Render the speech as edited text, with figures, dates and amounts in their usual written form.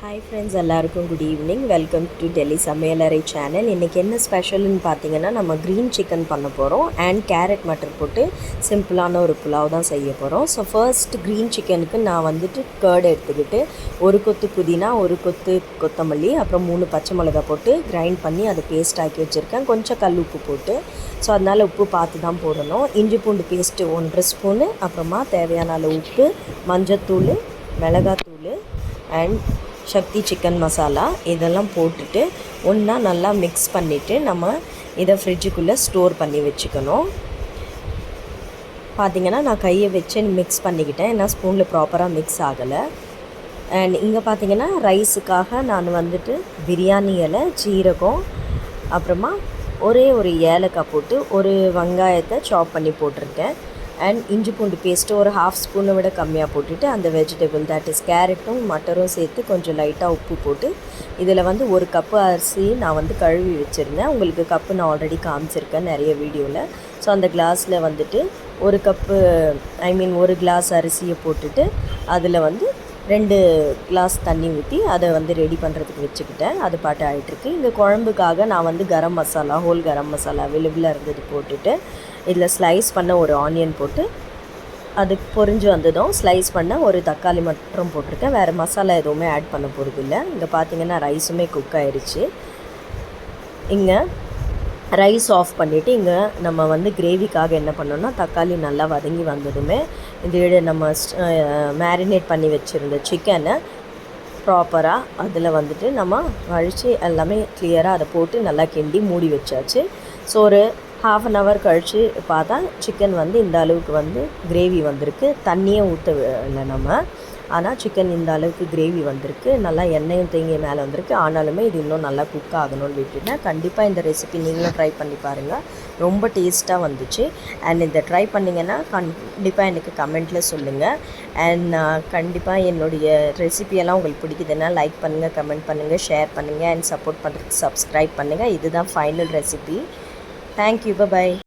Hi friends, எல்லாருக்கும் good evening. Welcome to Delhi சமையலறை channel. இன்றைக்கி என்ன ஸ்பெஷல்னு பார்த்தீங்கன்னா, நம்ம க்ரீன் சிக்கன் பண்ண போகிறோம் அண்ட் கேரட் மட்டர் போட்டு சிம்பிளான ஒரு புலாவ் தான் செய்ய போகிறோம். ஸோ ஃபர்ஸ்ட் க்ரீன் சிக்கனுக்கு நான் வந்துட்டு கர்டு எடுத்துக்கிட்டு ஒரு கொத்து புதினா, ஒரு கொத்து கொத்தமல்லி, அப்புறம் 3 பச்சை மிளகாய் போட்டு கிரைண்ட் பண்ணி அதை பேஸ்ட் ஆக்கி வச்சுருக்கேன். கொஞ்சம் கல் உப்பு போட்டு, ஸோ அதனால் உப்பு பார்த்து தான் போடணும். இஞ்சி பூண்டு பேஸ்ட்டு 1.5 ஸ்பூனு, அப்புறமா தேவையான அளவு உப்பு, மஞ்சத்தூள், மிளகாத்தூள் அண்ட் சக்தி சிக்கன் மசாலா இதெல்லாம் போட்டுட்டு ஒன்றா நல்லா மிக்ஸ் பண்ணிவிட்டு நம்ம இதை ஃப்ரிட்ஜுக்குள்ளே ஸ்டோர் பண்ணி வச்சுக்கணும். பார்த்திங்கன்னா நான் கையை வச்சு மிக்ஸ் பண்ணிக்கிட்டேன், ஏன்னா ஸ்பூனில் ப்ராப்பராக மிக்ஸ் ஆகலை. அண்ட் இங்கே பார்த்திங்கன்னா ரைஸுக்காக நான் வந்துட்டு பிரியாணி இலை, ஜீரகம், அப்புறமா ஒரே ஒரு ஏலக்காய் போட்டு ஒரு வெங்காயத்தை சாப் பண்ணி போட்டிருக்கேன். அண்ட் இஞ்சி பூண்டு பேஸ்ட்டு ஒரு 1/2 ஸ்பூனை விட கம்மியாக போட்டுட்டு அந்த வெஜிடபிள் தட் இஸ் கேரட்டும் மட்டரும் சேர்த்து கொஞ்சம் லைட்டாக உப்பு போட்டு இதில் வந்து 1 கப்பு அரிசி நான் வந்து கழுவி வச்சுருந்தேன். உங்களுக்கு கப்பு நான் ஆல்ரெடி காமிச்சிருக்கேன் நிறைய வீடியோவில். ஸோ அந்த கிளாஸில் வந்துட்டு 1 கப்பு ஒரு கிளாஸ் அரிசியை போட்டுட்டு அதில் வந்து 2 கிளாஸ் தண்ணி ஊற்றி அதை வந்து ரெடி பண்ணுறதுக்கு வச்சுக்கிட்டேன். அது பாட்டு ஆகிட்டுருக்கு. இங்கே குழம்புக்காக நான் வந்து கரம் மசாலா, ஹோல் கரம் மசாலா அவைலபிளாக இருந்தது போட்டுட்டு இதில் ஸ்லைஸ் பண்ண ஒரு ஆனியன் போட்டு அது பொரிஞ்சு வந்ததும் ஸ்லைஸ் பண்ண ஒரு தக்காளி மட்டும் போட்டிருக்கேன். வேறு மசாலா எதுவுமே ஆட் பண்ண போகிறது இல்லை. இங்கே பார்த்திங்கன்னா ரைஸுமே குக் ஆயிடுச்சு. இங்கே ரைஸ் ஆஃப் பண்ணிவிட்டு இங்கே நம்ம வந்து கிரேவிக்காக என்ன பண்ணோன்னா, தக்காளி நல்லா வதங்கி வந்ததுமே இது நம்ம மேரினேட் பண்ணி வச்சுருந்த சிக்கனை ப்ராப்பராக அதில் வந்துட்டு நம்ம வழித்து எல்லாமே கிளியராக அதை போட்டு நல்லா கிண்டி மூடி வச்சாச்சு. ஸோ ஒரு 1/2 அன் ஹவர் கழித்து பார்த்தா சிக்கன் வந்து இந்த அளவுக்கு வந்து கிரேவி வந்திருக்கு. தண்ணியே ஊற்றலை நம்ம, ஆனால் சிக்கன் இந்த அளவுக்கு கிரேவி வந்திருக்கு. நல்லா எண்ணெயும் தேங்கி மேலே வந்திருக்கு. ஆனாலுமே இது இன்னும் நல்லா குக் ஆகணும்னு விட்டுட்டேன். கண்டிப்பாக இந்த ரெசிபி நீங்களும் ட்ரை பண்ணி பாருங்கள், ரொம்ப டேஸ்ட்டாக வந்துச்சு. அண்ட் இதை ட்ரை பண்ணிங்கன்னா கண்டிப்பாக எனக்கு கமெண்ட்டில் சொல்லுங்கள். அண்ட் கண்டிப்பாக என்னுடைய ரெசிபியெல்லாம் உங்களுக்கு பிடிக்குதுன்னா லைக் பண்ணுங்கள், கமெண்ட் பண்ணுங்கள், ஷேர் பண்ணுங்கள் அண்ட் சப்போர்ட் பண்ணுறதுக்கு சப்ஸ்கிரைப் பண்ணுங்கள். இதுதான் final recipe. Thank you. Bye-bye.